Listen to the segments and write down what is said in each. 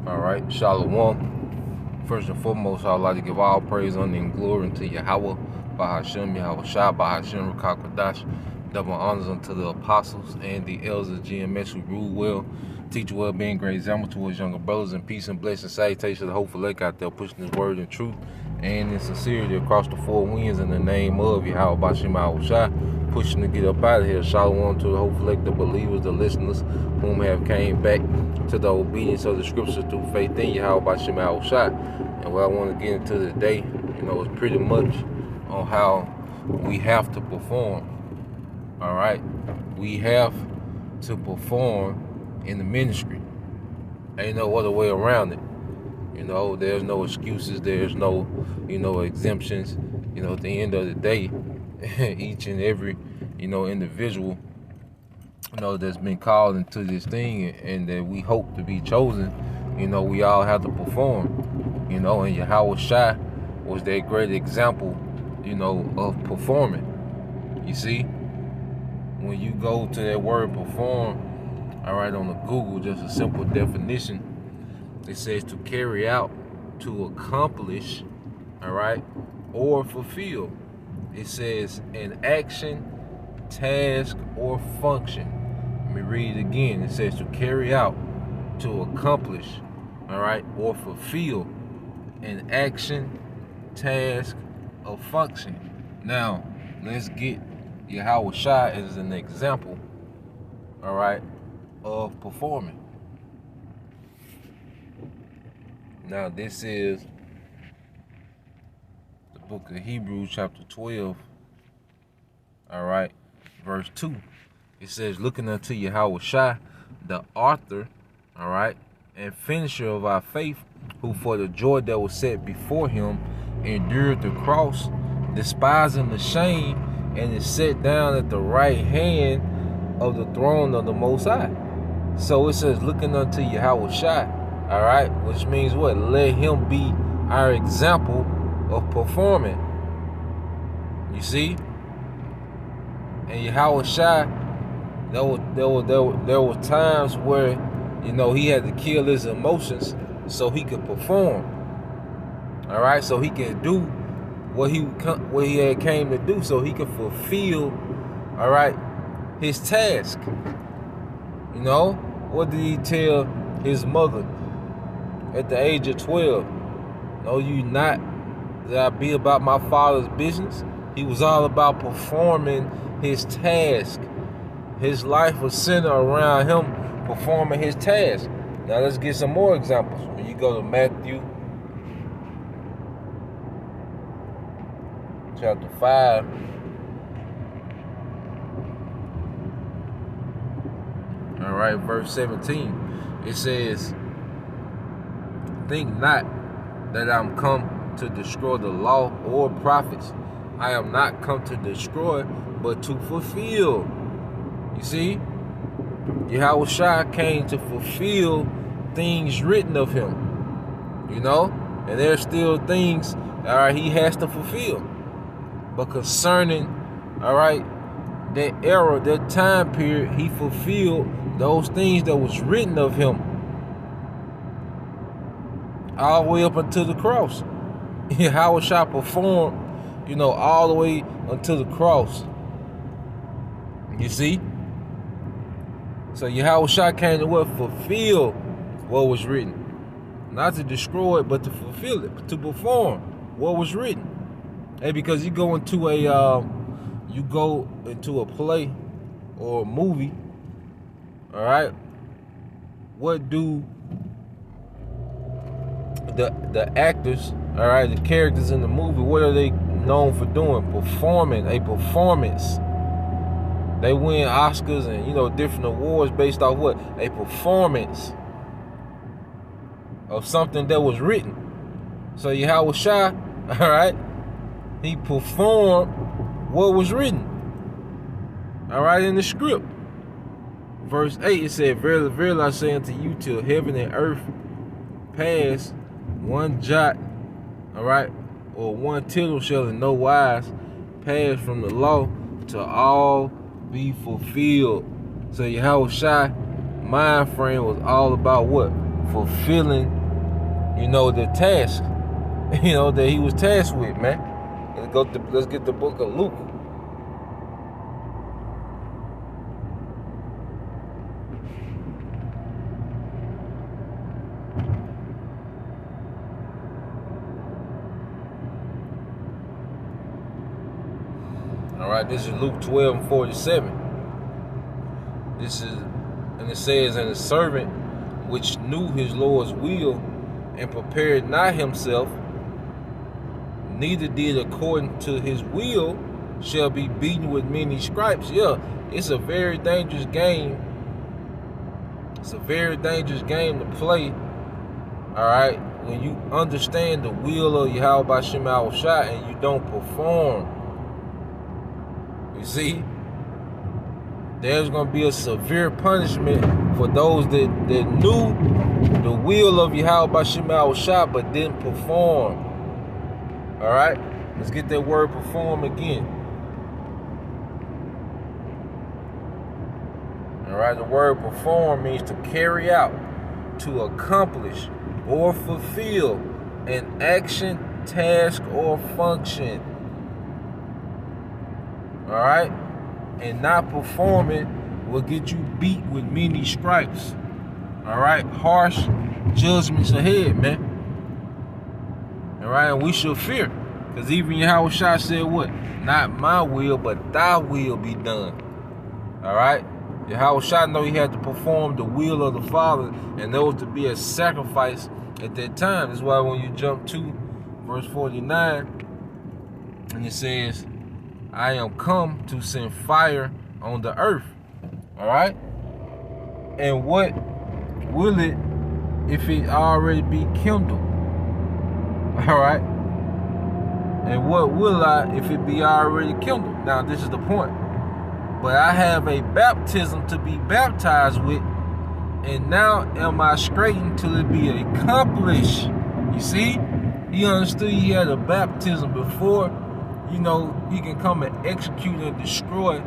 All right, Shalom. First and foremost, I'd like to give all praise, honor, and glory unto Yahweh, Bahashem, Yahweh Shai, Bahashem, Rakakwadash. Double honors unto the apostles and the elders of GMS who rule well, teach well, being great example towards younger brothers, and peace and blessing, salutation to the hopeful lake out there, pushing his word in truth and in sincerity across the four winds in the name of Yahweh, Bahashem, Yahweh Shai, pushing to get up out of here. Shalom to the hopeful lake, the believers, the listeners, whom have came back to the obedience of the scriptures through faith in Yahweh, Bahashem, Yahweh Shai. And what I want to get into today, is pretty much on how we have to perform. All right, we have to perform in the ministry. Ain't no other way around it. There's no excuses. There's no, exemptions. At the end of the day, each and every, individual, that's been called into this thing and that we hope to be chosen, we all have to perform. And Yahweh Shai was that great example, of performing. You see, when you go to that word perform, all right, on the Google, just a simple definition, it says to carry out, to accomplish, all right, or fulfill. It says an action, task, or function. Let me read it again. It says to carry out, to accomplish, all right, or fulfill an action, task, or function. Now, let's get Yahweh Shai as an example, all right, of performing. Now, this is the book of Hebrews, chapter 12, all right, verse 2. It says, looking unto Yahweh Shai, the author, all right, and finisher of our faith, who for the joy that was set before him endured the cross, despising the shame, and is set down at the right hand of the throne of the Most High. So it says, looking unto Yahweh Shai, all right, which means what? Let him be our example of performing. You see? And Yahweh Shai, there were times where, he had to kill his emotions so he could perform. All right, so he can do what he had came to do, so he could fulfill, all right, his task. What did he tell his mother at the age of 12? Know you not that I be about my father's business? He was all about performing his task. His life was centered around him performing his task. Now let's get some more examples. When you go to Matthew chapter 5, all right, verse 17, it says, think not that I'm come to destroy the law or prophets. I am not come to destroy, but to fulfill. You see? Yahweh Shai came to fulfill things written of him, and there's still things, all right, he has to fulfill. But concerning, all right, that era, that time period, he fulfilled those things that was written of him all the way up until the cross. Yahweh Shai performed, all the way until the cross. You see? So Yahweh Shai came to what? Fulfill what was written. Not to destroy it, but to fulfill it, to perform what was written. Hey, because you go into a play or a movie, all right? What do the actors, all right, the characters in the movie, what are they known for doing? Performing a performance. They win Oscars and, different awards based off what? A performance of something that was written. So Yahweh Shai, all right, he performed what was written, all right, in the script. Verse 8, it said, verily, verily, I say unto you, till heaven and earth pass, one jot, all right, or one tittle shall in no wise pass from the law to all be fulfilled. So Yahweh Shai mind frame was all about what? fulfilling, the task, that he was tasked with, man. Let's get the book of Luke. All right, this is Luke 12:47. And it says, and the servant which knew his Lord's will and prepared not himself, neither did according to his will, shall be beaten with many stripes. Yeah, it's a very dangerous game. It's a very dangerous game to play. All right, when you understand the will of Yahweh B'Shem Yahushua and you don't perform, you see, there's going to be a severe punishment for those that knew the will of Yahweh B'Shem Yahushua but didn't perform. All right, let's get that word perform again. All right, the word perform means to carry out, to accomplish, or fulfill an action, task, or function. All right, and not performing will get you beat with many stripes. All right, harsh judgments ahead, man. All right, and we should fear, because even Yahushua said what? Not my will, but thy will be done. All right, Yahushua know he had to perform the will of the Father, and there was to be a sacrifice at that time. That's why when you jump to verse 49, and it says, I am come to send fire on the earth. All right, and what will it if it already be kindled? All right, and what will I if it be already kindled? Now this is the point. But I have a baptism to be baptized with, and now am I straitened till it be accomplished. You see, he understood he had a baptism before, he can come and execute and destroy,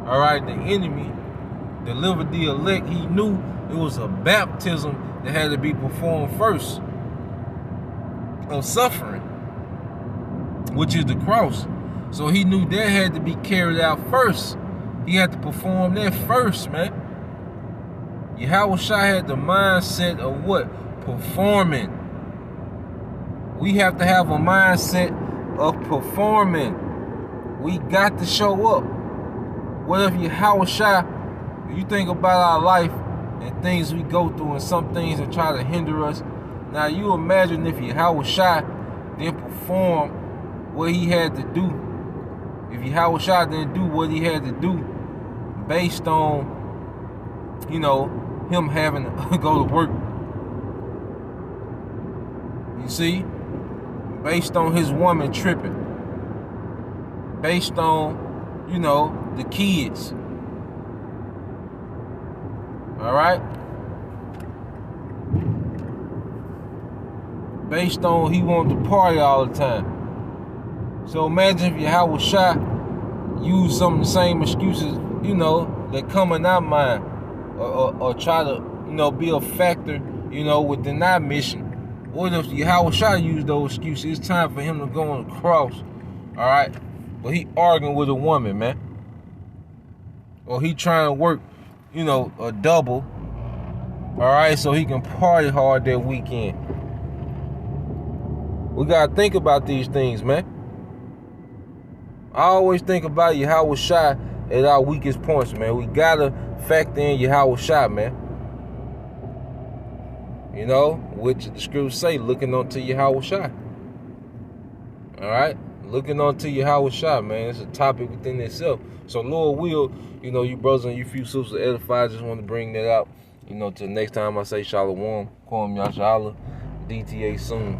all right, the enemy, deliver the elect. He knew it was a baptism that had to be performed first of suffering, which is the cross. So he knew that had to be carried out first. He had to perform that first, man. Yahushua had the mindset of what? Performing. We have to have a mindset of performing. We got to show up. What if Yahushua, you think about our life and things we go through and some things that try to hinder us. Now you imagine if Yahushua didn't perform what he had to do. If Yahushua didn't do what he had to do based on, him having to go to work. You see? Based on his woman tripping. Based on, the kids. All right? Based on he wanted to party all the time. So imagine if Yahushua used some of the same excuses, that come in our mind, or try to, be a factor, within our mission. What if Yahushua used those excuses? It's time for him to go on the cross, all right? But he arguing with a woman, man. Or he trying to work, a double, all right, so he can party hard that weekend. We got to think about these things, man. I always think about Yahushua at our weakest points, man. We gotta factor in Yahushua, man. Which the scriptures say, looking unto Yahushua. All right? Looking unto Yahushua, man. It's a topic within itself. So Lord will, you brothers and you few sisters edified. I just want to bring that out. Till next time I say Shalom. Kwam Yashala. DTA soon.